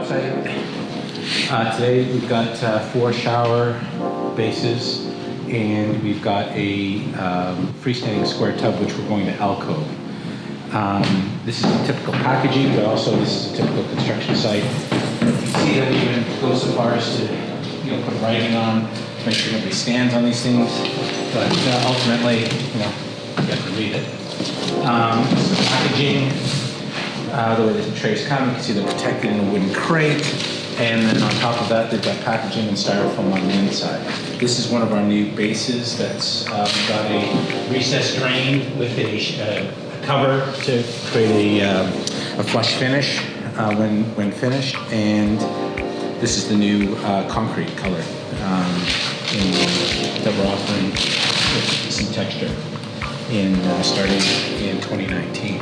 website. Today we've got 4 shower bases, and we've got a freestanding square tub which we're going to alcove. This is a typical packaging, but also this is a typical construction site. You can see that we even go so far as to put writing on to make sure nobody stands on these things, but ultimately, you have to read it. This is the packaging. The way the trays come, you can see they're protected in a wooden crate, and then on top of that, they've got packaging and styrofoam on the inside. This is one of our new bases that's got a recessed drain with a cover to create a flush finish when finished, and this is the new concrete color that we're offering with some texture starting in 2019.